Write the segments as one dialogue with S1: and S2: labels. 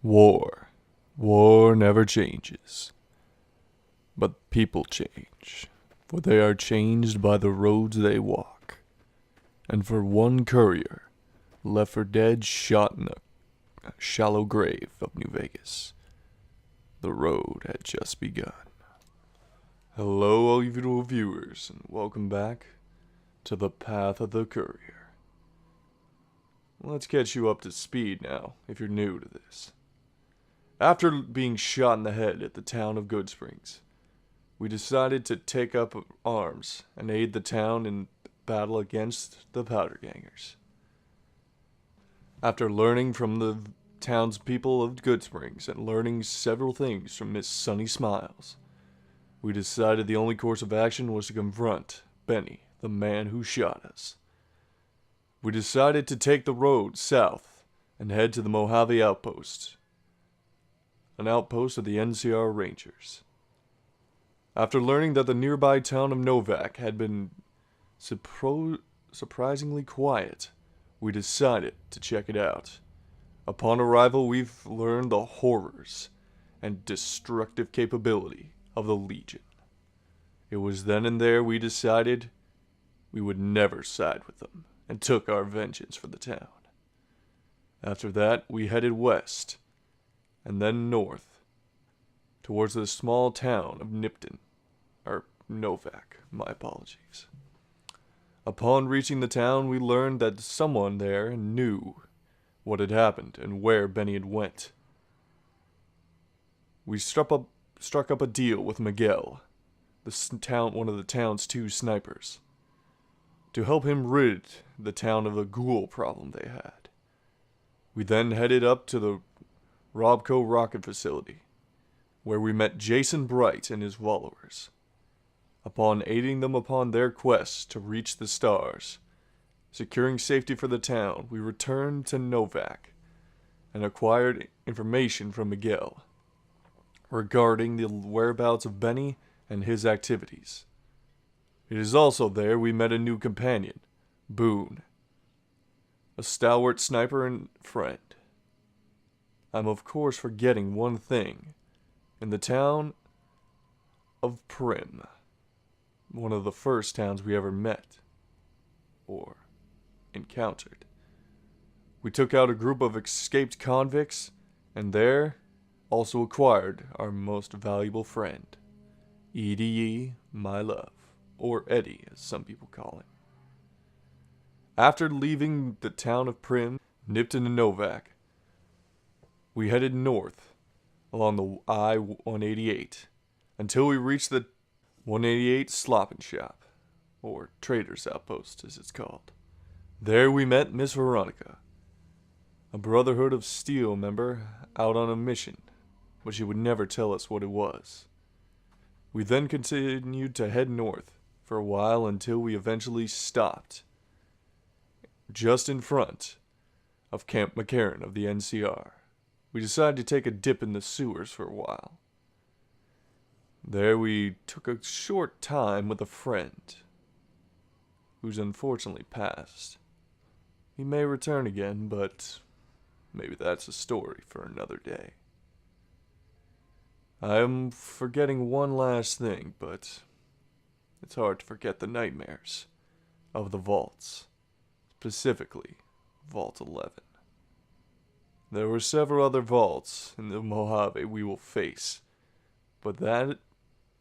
S1: War. War never changes. But people change, for they are changed by the roads they walk. And for one courier, left for dead shot in a shallow grave of New Vegas, the road had just begun. Hello, all you beautiful viewers, and welcome back to the Path of the Courier. Let's catch you up to speed now, if you're new to this. After being shot in the head at the town of Goodsprings, we decided to take up arms and aid the town in battle against the powder gangers. After learning from the townspeople of Goodsprings and learning several things from Miss Sunny Smiles, we decided the only course of action was to confront Benny, the man who shot us. We decided to take the road south and head to the Mojave Outpost, an outpost of the NCR Rangers. After learning that the nearby town of Novak had been surprisingly quiet, we decided to check it out. Upon arrival, we've learned the horrors and destructive capability of the Legion. It was then and there we decided we would never side with them and took our vengeance for the town. After that, we headed west and then north towards the small town of Novak, my apologies. Upon reaching the town, we learned that someone there knew what had happened and where Benny had went. We struck up a deal with Miguel, one of the town's two snipers, to help him rid the town of the ghoul problem they had. We then headed up to the Robco rocket facility, where we met Jason Bright and his followers. Upon aiding them upon their quest to reach the stars, securing safety for the town, we returned to Novak and acquired information from Miguel regarding the whereabouts of Benny and his activities. It is also there we met a new companion, Boone, a stalwart sniper and friend. I'm of course forgetting one thing. In the town of Prim, one of the first towns we ever met, or encountered, we took out a group of escaped convicts, and there also acquired our most valuable friend, EDE, my love, or Eddie as some people call him. After leaving the town of Prim, Nipton and Novak, we headed north along the I-188 until we reached the 188 Slop and Shop, or Trader's Outpost as it's called. There we met Miss Veronica, a Brotherhood of Steel member out on a mission, but she would never tell us what it was. We then continued to head north for a while until we eventually stopped just in front of Camp McCarran of the NCR. We decided to take a dip in the sewers for a while. There we took a short time with a friend who's unfortunately passed. He may return again, but maybe that's a story for another day. I am forgetting one last thing, but it's hard to forget the nightmares of the vaults, specifically Vault 11. There were several other vaults in the Mojave we will face, but that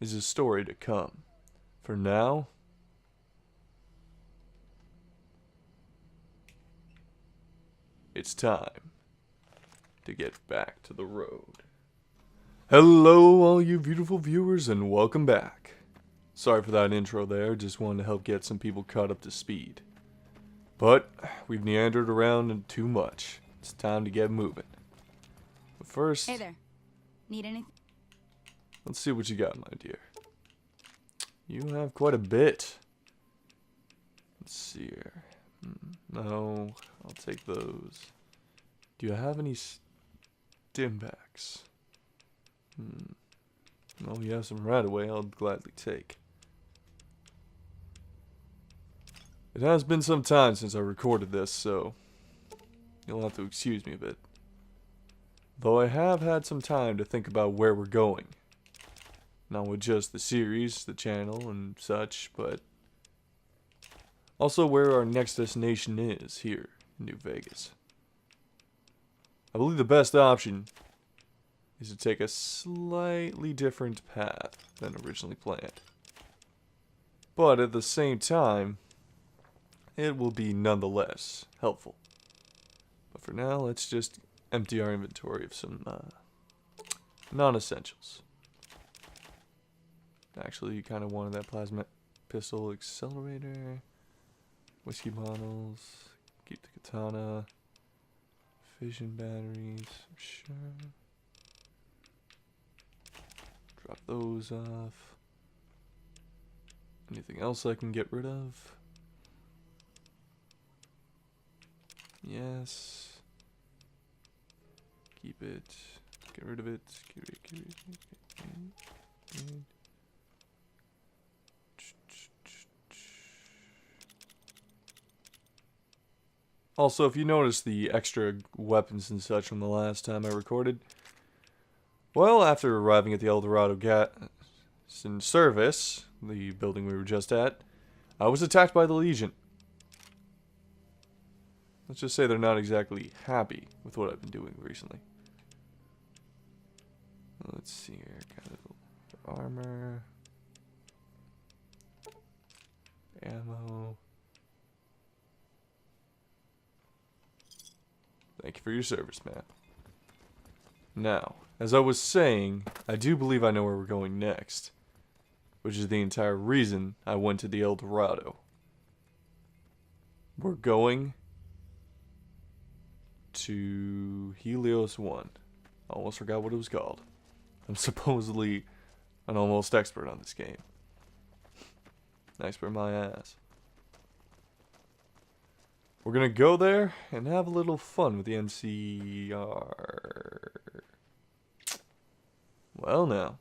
S1: is a story to come. For now, it's time to get back to the road. Hello, all you beautiful viewers, and welcome back. Sorry for that intro there, just wanted to help get some people caught up to speed. But we've meandered around too much. It's time to get moving. But first,
S2: hey there. Need anything?
S1: Let's see what you got, my dear. You have quite a bit. Let's see here. No, I'll take those. Do you have any stimbacks? Well, you have some right away, I'll gladly take. It has been some time since I recorded this, so you'll have to excuse me a bit. Though I have had some time to think about where we're going. Not with just the series, the channel, and such, but also where our next destination is here in New Vegas. I believe the best option is to take a slightly different path than originally planned. But at the same time, it will be nonetheless helpful. But for now, let's just empty our inventory of some non-essentials. Actually, you kind of wanted that plasma pistol accelerator, whiskey bottles, keep the katana, fission batteries, sure. Drop those off. Anything else I can get rid of? Yes. Keep it. Get rid of it. Get it. Also, if you notice the extra weapons and such from the last time I recorded, well, after arriving at the El Dorado gas in service, the building we were just at, I was attacked by the Legion. Let's just say they're not exactly happy with what I've been doing recently. Let's see here, kind of armor, ammo. Thank you for your service, man. Now, as I was saying, I do believe I know where we're going next, which is the entire reason I went to the El Dorado. We're going to Helios 1. I almost forgot what it was called. I'm supposedly an almost expert on this game. Expert my ass. We're gonna go there and have a little fun with the NCR. Well, now.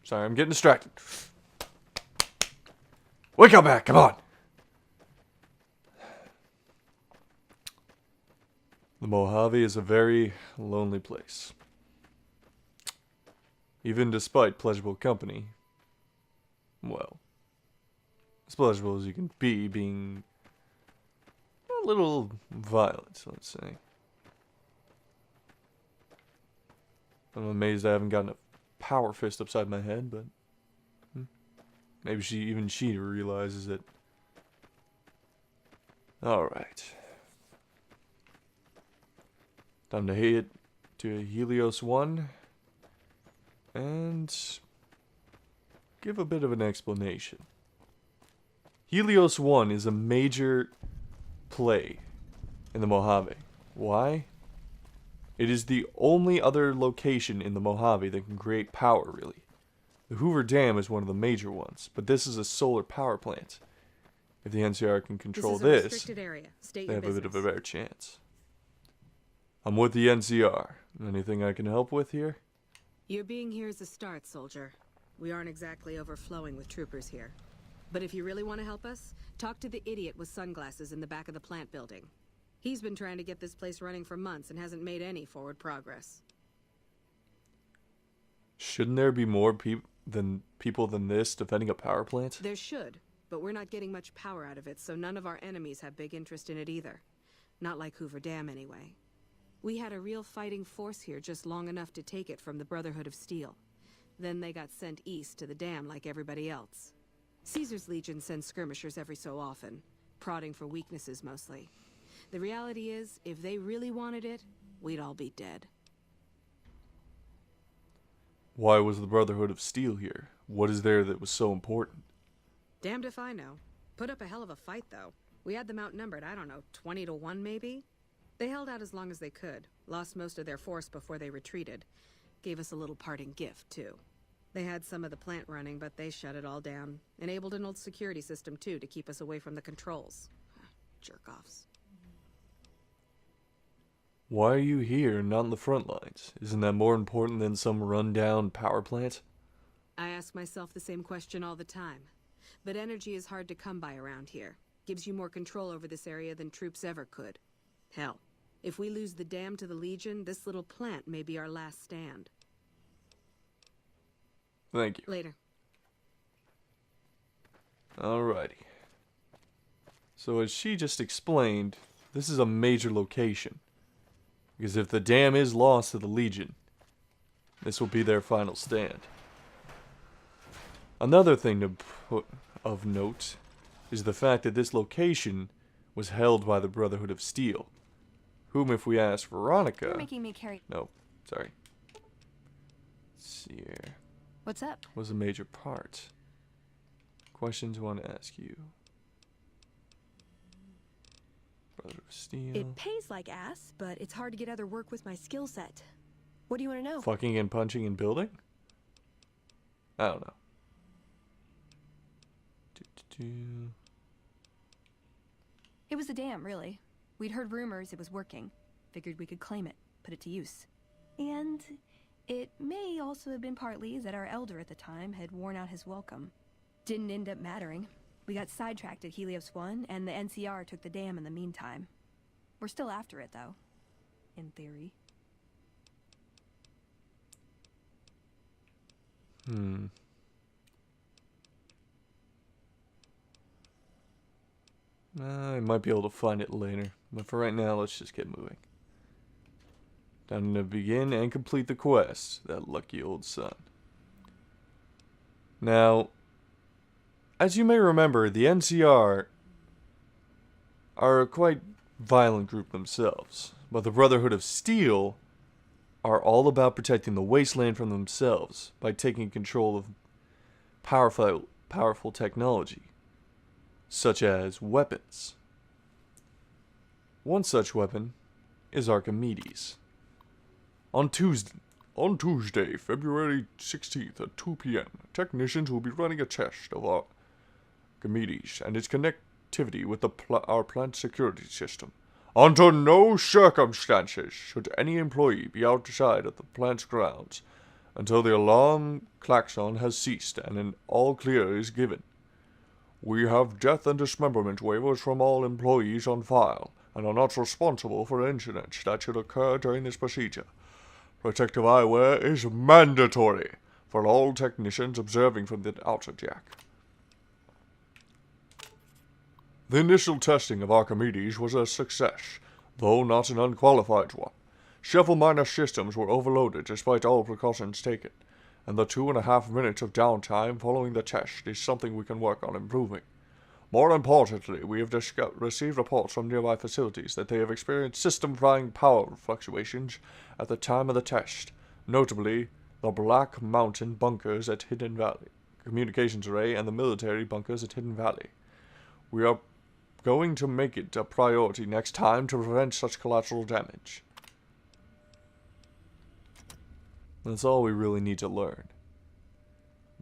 S1: Sorry, I'm getting distracted. Wake up back, come on! The Mojave is a very lonely place. Even despite pleasurable company, well, as pleasurable as you can be, being a little violent, let's say. I'm amazed I haven't gotten a power fist upside my head, but maybe she realizes it. Alright. Time to head to Helios 1 and give a bit of an explanation. Helios 1 is a major play in the Mojave. Why? It is the only other location in the Mojave that can create power, really. The Hoover Dam is one of the major ones, but this is a solar power plant. If the NCR can control this, they have a bit of a better chance. I'm with the NCR. Anything I can help with here?
S2: Your being here is a start, soldier. We aren't exactly overflowing with troopers here. But if you really want to help us, talk to the idiot with sunglasses in the back of the plant building. He's been trying to get this place running for months and hasn't made any forward progress.
S1: Shouldn't there be more people than this defending a power plant?
S2: There should, but we're not getting much power out of it, so none of our enemies have big interest in it either. Not like Hoover Dam, anyway. We had a real fighting force here just long enough to take it from the Brotherhood of Steel. Then they got sent east to the dam like everybody else. Caesar's Legion sends skirmishers every so often, prodding for weaknesses mostly. The reality is, if they really wanted it, we'd all be dead.
S1: Why was the Brotherhood of Steel here? What is there that was so important?
S2: Damned if I know. Put up a hell of a fight, though. We had them outnumbered, I don't know, 20 to 1 maybe? They held out as long as they could, lost most of their force before they retreated. Gave us a little parting gift, too. They had some of the plant running, but they shut it all down. Enabled an old security system, too, to keep us away from the controls. Jerk-offs.
S1: Why are you here and not in the front lines? Isn't that more important than some rundown power plant?
S2: I ask myself the same question all the time. But energy is hard to come by around here. Gives you more control over this area than troops ever could. Hell, If we lose the dam to the Legion, this little plant may be our last stand.
S1: Thank you.
S2: Later.
S1: Alrighty. So as she just explained, this is a major location. Because if the dam is lost to the Legion, this will be their final stand. Another thing to put of note is the fact that this location was held by the Brotherhood of Steel, whom, if we ask Veronica...
S3: You're making me carry...
S1: No, sorry. Let's see here.
S3: What's up?
S1: Was a major part. Questions I want to ask you. Brotherhood of Steel.
S3: It pays like ass, but it's hard to get other work with my skill set. What do you want to know?
S1: Fucking and punching and building? I don't know.
S3: It was a dam, really. We'd heard rumors it was working. Figured we could claim it, put it to use. And it may also have been partly that our elder at the time had worn out his welcome. Didn't end up mattering. We got sidetracked at Helios 1, and the NCR took the dam in the meantime. We're still after it, though. In theory.
S1: I might be able to find it later, but for right now, let's just get moving. Time to begin and complete the quest, that lucky old son. Now, as you may remember, the NCR are a quite violent group themselves, but the Brotherhood of Steel are all about protecting the wasteland from themselves by taking control of powerful technology, such as weapons. One such weapon is Archimedes. On Tuesday, February 16th at 2 p.m., technicians will be running a test of Archimedes and its connectivity with our plant security system. Under no circumstances should any employee be outside of the plant's grounds until the alarm klaxon has ceased and an all clear is given. We have death and dismemberment waivers from all employees on file and are not responsible for incidents that should occur during this procedure. Protective eyewear is mandatory for all technicians observing from the outer deck. The initial testing of Archimedes was a success, though not an unqualified one. Several minor systems were overloaded despite all precautions taken, and the 2.5 minutes of downtime following the test is something we can work on improving. More importantly, we have received reports from nearby facilities that they have experienced system-frying power fluctuations at the time of the test, notably the Black Mountain bunkers at Hidden Valley, communications array, and the military bunkers at Hidden Valley. We are going to make it a priority next time to prevent such collateral damage. That's all we really need to learn.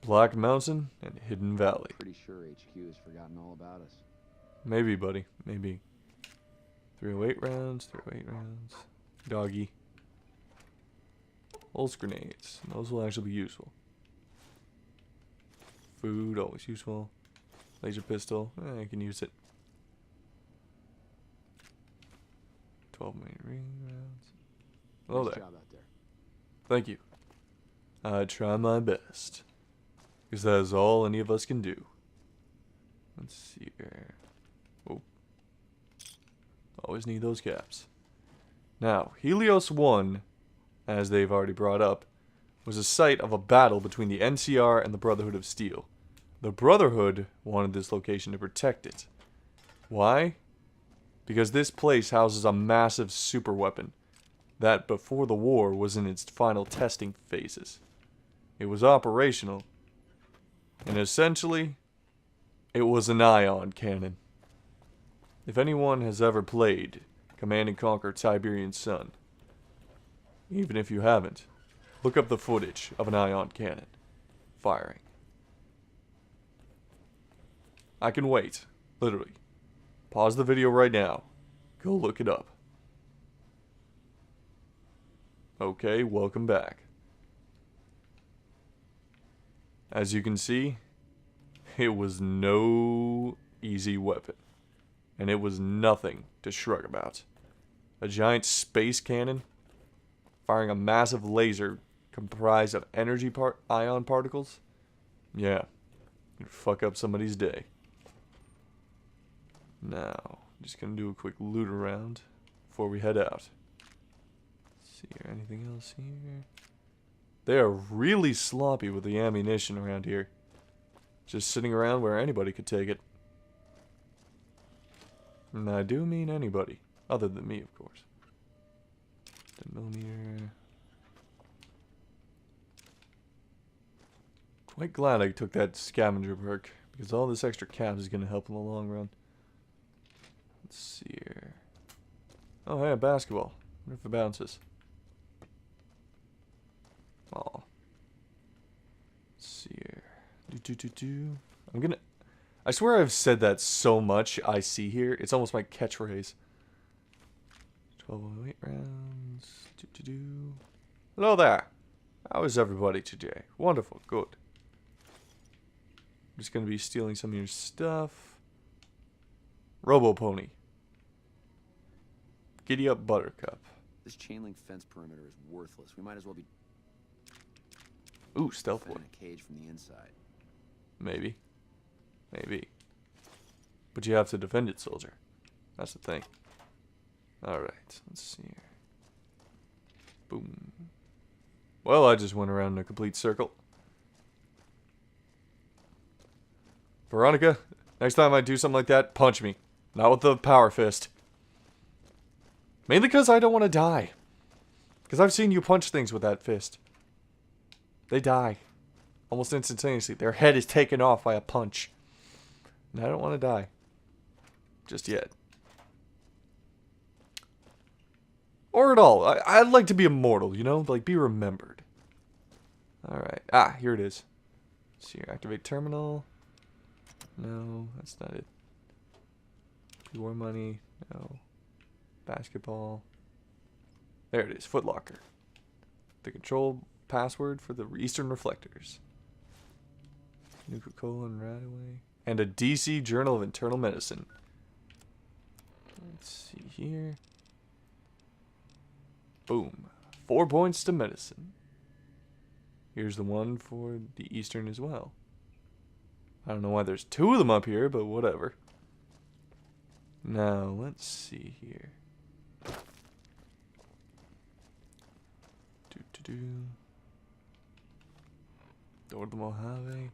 S1: Black Mountain and Hidden Valley.
S4: Pretty sure HQ has forgotten all about us.
S1: Maybe, buddy. Maybe. 308 rounds, 308 rounds. Doggy. Pulse grenades. Those will actually be useful. Food, always useful. Laser pistol. I can use it. 12 main ring rounds. Hello
S4: Nice
S1: there.
S4: job out there.
S1: Thank you. I try my best. Because that is all any of us can do. Let's see here. Oh. Always need those caps. Now, Helios 1, as they've already brought up, was a site of a battle between the NCR and the Brotherhood of Steel. The Brotherhood wanted this location to protect it. Why? Because this place houses a massive super weapon that, before the war, was in its final testing phases. It was operational, and essentially, it was an ion cannon. If anyone has ever played Command & Conquer Tiberian Sun, even if you haven't, look up the footage of an ion cannon firing. I can wait, literally. Pause the video right now. Go look it up. Okay, welcome back. As you can see, it was no easy weapon, and it was nothing to shrug about. A giant space cannon firing a massive laser comprised of energy ion particles. Yeah, it'd fuck up somebody's day. Now, just gonna do a quick loot around before we head out. Let's see here, anything else here? They are really sloppy with the ammunition around here. Just sitting around where anybody could take it. And I do mean anybody, other than me, of course. 10mm. Quite glad I took that scavenger perk, because all this extra cap is going to help in the long run. Let's see here. Oh, hey, a basketball. I wonder if it bounces. Aw. Let's see here. I'm gonna... I swear I've said that so much, I see here. It's almost my catchphrase. 1208 rounds. Hello there. How is everybody today? Wonderful. Good. I'm just going to be stealing some of your stuff. Robo-pony. Giddy up, Buttercup.
S4: This chain link fence perimeter is worthless. We might as well be
S1: Ooh, stealth
S4: in
S1: boy.
S4: a cage from the inside.
S1: Maybe. Maybe. But you have to defend it, soldier. That's the thing. Alright, let's see here. Boom. Well, I just went around in a complete circle. Veronica, next time I do something like that, punch me. Not with the power fist. Mainly because I don't want to die. Because I've seen you punch things with that fist. They die. Almost instantaneously. Their head is taken off by a punch. And I don't want to die. Just yet. Or at all. I'd like to be immortal, you know? Like, be remembered. Alright. Ah, here it is. Let's see here. Activate terminal. No, that's not it. War money. No. Basketball. There it is. Footlocker. The control password for the Eastern Reflectors. Nuka-Cola and Radaway. And a DC Journal of Internal Medicine. Let's see here. Boom. 4 points to medicine. Here's the one for the Eastern as well. I don't know why there's 2 of them up here, but whatever. Now, let's see here. Door to the Mojave.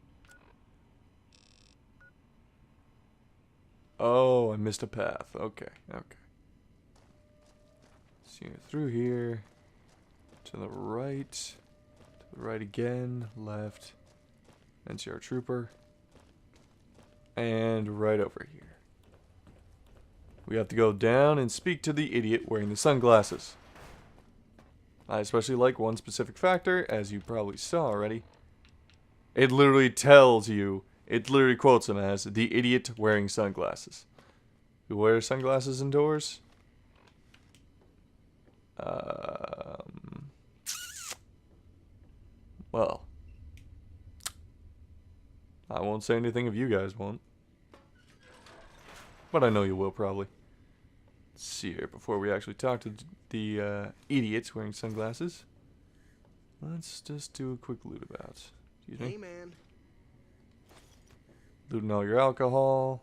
S1: Oh, I missed a path. Okay, okay. See through here. To the right. To the right again. Left. NCR Trooper. And right over here. We have to go down and speak to the idiot wearing the sunglasses. I especially like one specific factor, as you probably saw already. It literally tells you, it literally quotes him as the idiot wearing sunglasses. Who wears sunglasses indoors? Well, I won't say anything if you guys won't. But I know you will, probably. Let's see here, before we actually talk to the idiots wearing sunglasses. Let's just do a quick loot about. Excuse me.
S5: Hey, man.
S1: Looting all your alcohol.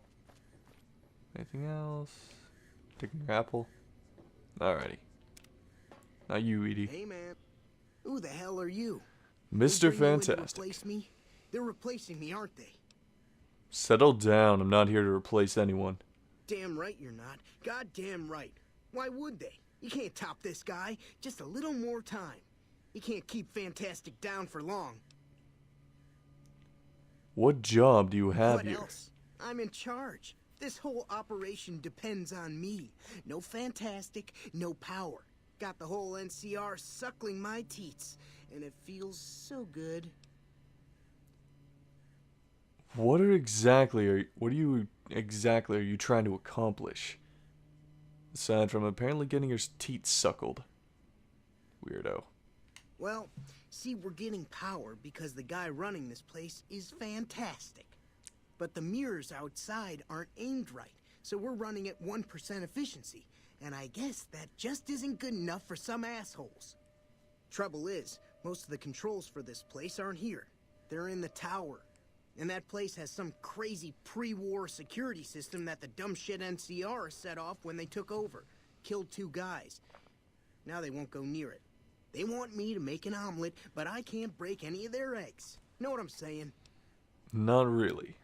S1: Anything else? Taking your apple. Alrighty. Now you, Edie.
S5: Hey, man. Who the hell are you?
S1: Mr.
S5: They bring you in to
S1: Fantastic.
S5: replace me? They're replacing me, aren't they?
S1: Settle down. I'm not here to replace anyone.
S5: Damn right you're not. Goddamn right. Why would they? You can't top this guy. Just a little more time. You can't keep Fantastic down for long.
S1: What job do you have
S5: What
S1: here?
S5: else? I'm in charge. This whole operation depends on me. No Fantastic, no power. Got the whole NCR suckling my teats, and it feels so good.
S1: What exactly are you trying to accomplish? Aside from apparently getting your teeth suckled. Weirdo.
S5: Well, see, we're getting power because the guy running this place is fantastic. But the mirrors outside aren't aimed right, so we're running at 1% efficiency. And I guess that just isn't good enough for some assholes. Trouble is, most of the controls for this place aren't here. They're in the tower. And that place has some crazy pre-war security system that the dumb shit NCR set off when they took over. Killed 2 guys. Now they won't go near it. They want me to make an omelet, but I can't break any of their eggs. Know what I'm saying?
S1: Not really.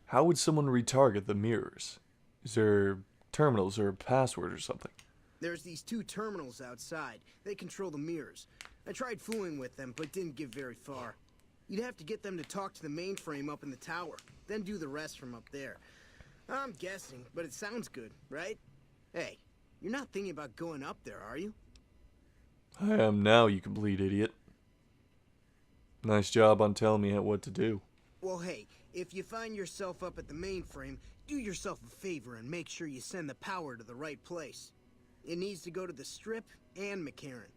S1: How would someone retarget the mirrors? Is there terminals or a password or something?
S5: There's these 2 terminals outside. They control the mirrors. I tried fooling with them, but didn't get very far. You'd have to get them to talk to the mainframe up in the tower, then do the rest from up there. I'm guessing, but it sounds good, right? Hey, you're not thinking about going up there, are you?
S1: I am now, you complete idiot. Nice job on telling me what to do.
S5: Well, hey, if you find yourself up at the mainframe, do yourself a favor and make sure you send the power to the right place. It needs to go to the Strip and McCarran.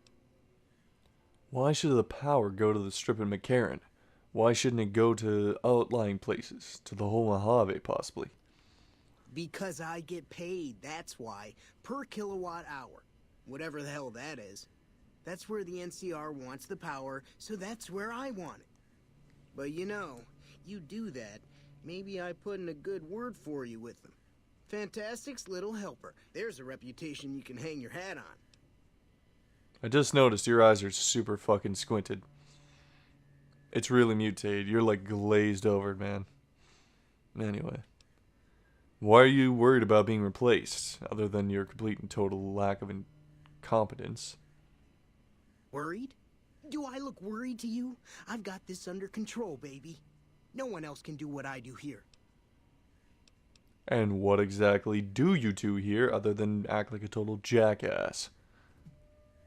S1: Why should the power go to the Strip and McCarran? Why shouldn't it go to outlying places? To the whole Mojave, possibly?
S5: Because I get paid, that's why. Per kilowatt hour. Whatever the hell that is. That's where the NCR wants the power, so that's where I want it. But you know, you do that, maybe I put in a good word for you with them. Fantastic's little helper. There's a reputation you can hang your hat on.
S1: I just noticed your eyes are super fucking squinted. It's really mutated. You're like glazed over, man. Anyway. Why are you worried about being replaced, other than your complete and total lack of incompetence?
S5: Worried? Do I look worried to you? I've got this under control, baby. No one else can do what I do here.
S1: And what exactly do you two here, other than act like a total jackass?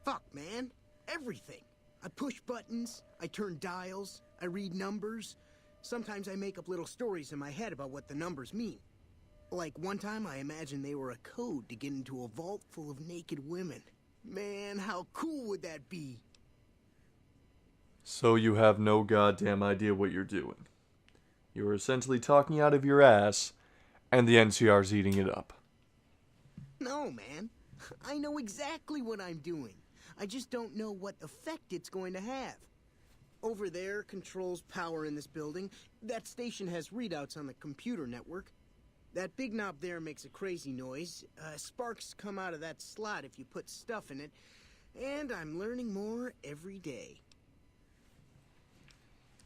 S5: Fuck, man. Everything. I push buttons, I turn dials, I read numbers. Sometimes I make up little stories in my head about what the numbers mean. Like one time I imagined they were a code to get into a vault full of naked women. Man, how cool would that be?
S1: So you have no goddamn idea what you're doing. You're essentially talking out of your ass, and the NCR's eating it up.
S5: No, man. I know exactly what I'm doing. I just don't know what effect it's going to have. Over there controls power in this building. That station has readouts on the computer network. That big knob there makes a crazy noise. Sparks come out of that slot if you put stuff in it. And I'm learning more every day.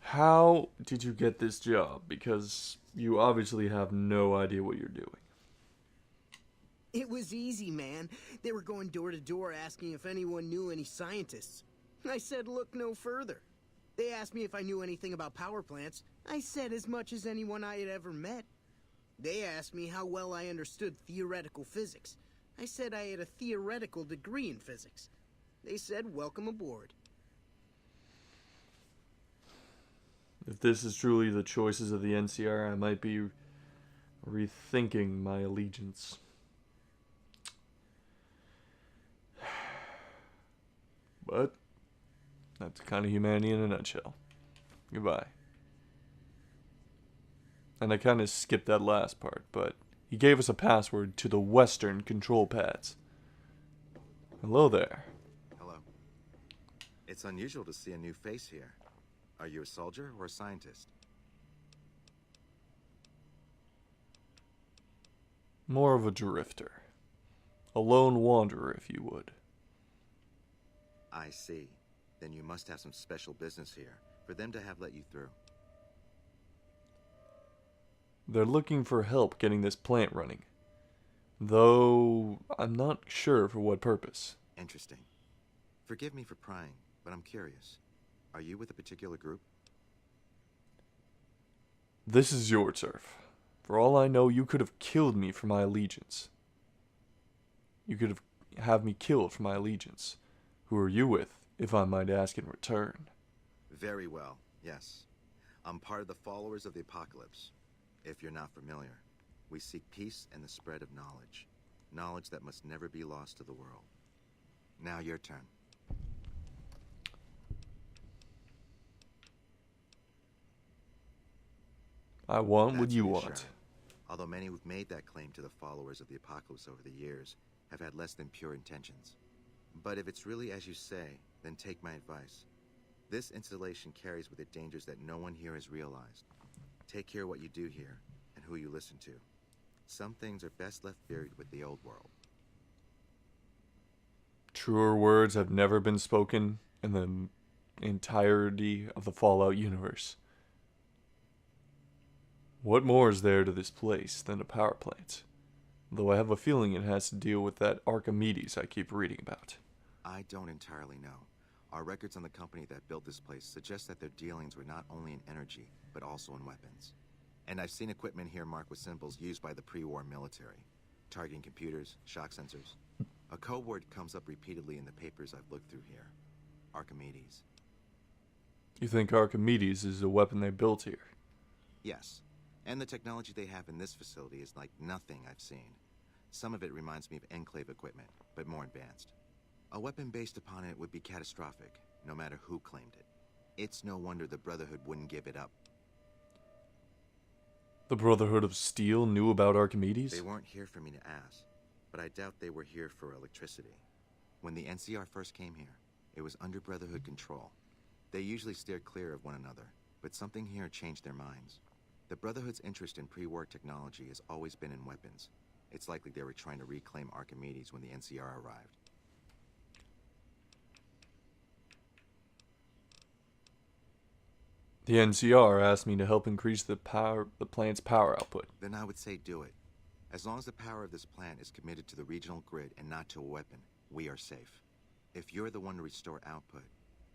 S1: How did you get this job? Because you obviously have no idea what you're doing.
S5: It was easy, man. They were going door to door asking if anyone knew any scientists. I said look no further. They asked me if I knew anything about power plants. I said as much as anyone I had ever met. They asked me how well I understood theoretical physics. I said I had a theoretical degree in physics. They said welcome aboard.
S1: If this is truly the choices of the NCR, I might be rethinking my allegiance. But that's kind of humanity in a nutshell. Goodbye. And I kind of skipped that last part, but he gave us a password to the Western control pads. Hello there.
S6: Hello. It's unusual to see a new face here. Are you a soldier or a scientist?
S1: More of a drifter. A lone wanderer, if you would.
S6: I see. Then you must have some special business here for them to have let you through.
S1: They're looking for help getting this plant running. Though, I'm not sure for what purpose.
S6: Interesting. Forgive me for prying, but I'm curious. Are you with a particular group?
S1: This is your turf. For all I know, you could have killed me for my allegiance. You could have me killed for my allegiance. Who are you with, if I might ask in return?
S6: Very well, yes. I'm part of the followers of the apocalypse. If you're not familiar, we seek peace and the spread of knowledge. Knowledge that must never be lost to the world. Now your turn.
S1: I want what
S6: That's
S1: you want.
S6: reassuring. Although many who've made that claim to the followers of the apocalypse over the years have had less than pure intentions. But if it's really as you say, then take my advice. This installation carries with it dangers that no one here has realized. Take care what you do here, and who you listen to. Some things are best left buried with the old world.
S1: Truer words have never been spoken in the entirety of the Fallout universe. What more is there to this place than a power plant? Though I have a feeling it has to deal with that Archimedes I keep reading about.
S6: I don't entirely know. Our records on the company that built this place suggest that their dealings were not only in energy, but also in weapons. And I've seen equipment here marked with symbols used by the pre-war military. Targeting computers, shock sensors. A code word comes up repeatedly in the papers I've looked through here. Archimedes.
S1: You think Archimedes is a weapon they built here?
S6: Yes. And the technology they have in this facility is like nothing I've seen. Some of it reminds me of Enclave equipment, but more advanced. A weapon based upon it would be catastrophic, no matter who claimed it. It's no wonder the Brotherhood wouldn't give it up.
S1: The Brotherhood of Steel knew about Archimedes?
S6: They weren't here for me to ask, but I doubt they were here for electricity. When the NCR first came here, it was under Brotherhood control. They usually steer clear of one another, but something here changed their minds. The Brotherhood's interest in pre-war technology has always been in weapons. It's likely they were trying to reclaim Archimedes when the NCR arrived.
S1: The NCR asked me to help increase the plant's power output.
S6: Then I would say do it. As long as the power of this plant is committed to the regional grid and not to a weapon, we are safe. If you're the one to restore output,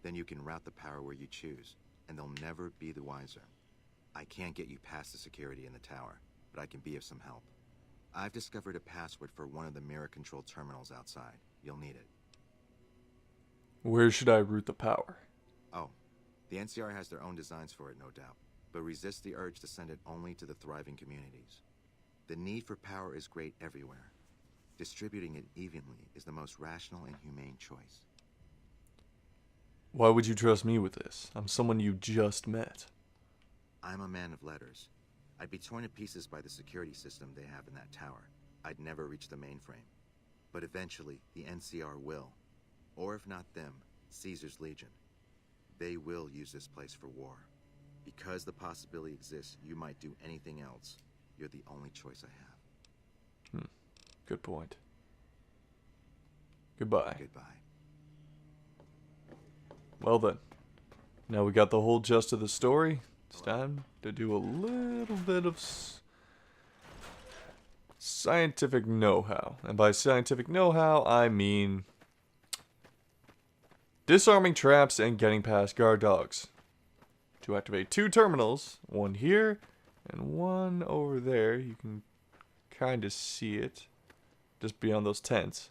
S6: then you can route the power where you choose, and they'll never be the wiser. I can't get you past the security in the tower, but I can be of some help. I've discovered a password for one of the mirror control terminals outside. You'll need it.
S1: Where should I route the power?
S6: Oh, the NCR has their own designs for it, no doubt, but resist the urge to send it only to the thriving communities. The need for power is great everywhere. Distributing it evenly is the most rational and humane choice.
S1: Why would you trust me with this? I'm someone you just met.
S6: I'm a man of letters. I'd be torn to pieces by the security system they have in that tower. I'd never reach the mainframe. But eventually, the NCR will. Or if not them, Caesar's Legion. They will use this place for war. Because the possibility exists you might do anything else, you're the only choice I have.
S1: Good point. Goodbye.
S6: Goodbye.
S1: Well then, now we got the whole gist of the story. It's time to do a little bit of scientific know-how. And by scientific know-how, I mean disarming traps and getting past guard dogs. To activate 2 terminals, one here and one over there. You can kind of see it just beyond those tents.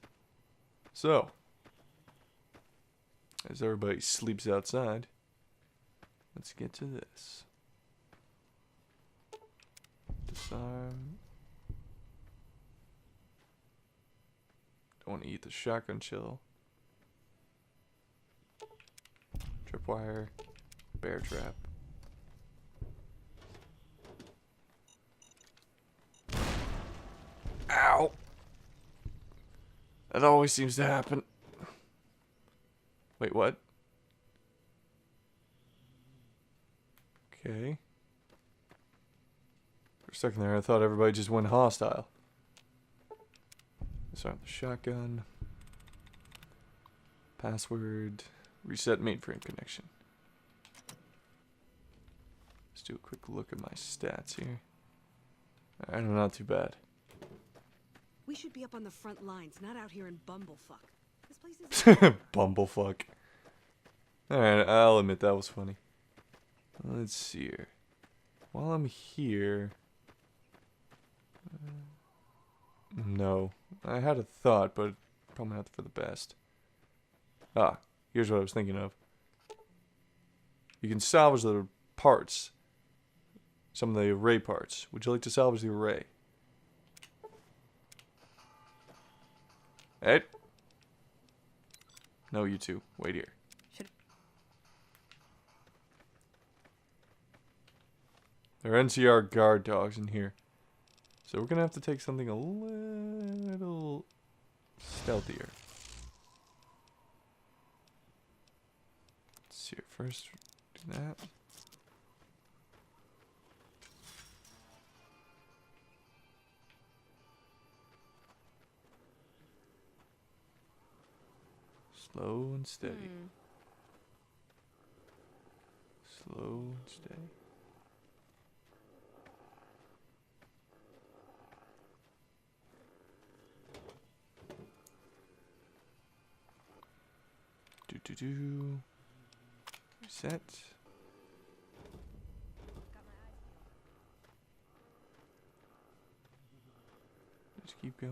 S1: So, as everybody sleeps outside, let's get to this. Disarm. Don't want to eat the shotgun shell. Tripwire. Bear trap. Ow! That always seems to happen. Wait, what? Okay. For a second there, I thought everybody just went hostile. Disarm the shotgun. Password. Reset mainframe connection. Let's do a quick look at my stats here. Alright, I'm not too bad.
S2: We should be up on the front lines, not out here in Bumblefuck. This place is...
S1: Bumblefuck. Alright, I'll admit that was funny. Let's see here. While I'm here... no. I had a thought, but probably not for the best. Ah, here's what I was thinking of. You can salvage the parts. Some of the array parts. Would you like to salvage the array? Hey? No, you two. Wait here. There are NCR guard dogs in here. So we're going to have to take something a little stealthier. Let's see here. First, do that. Slow and steady. Slow and steady. Do. Reset. Just keep going.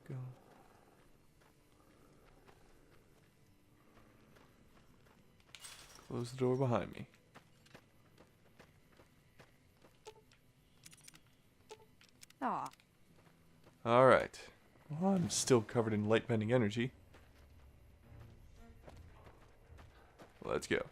S1: Keep going. Close the door behind me.
S3: Aw.
S1: Alright. Well, I'm still covered in light bending energy. Let's go.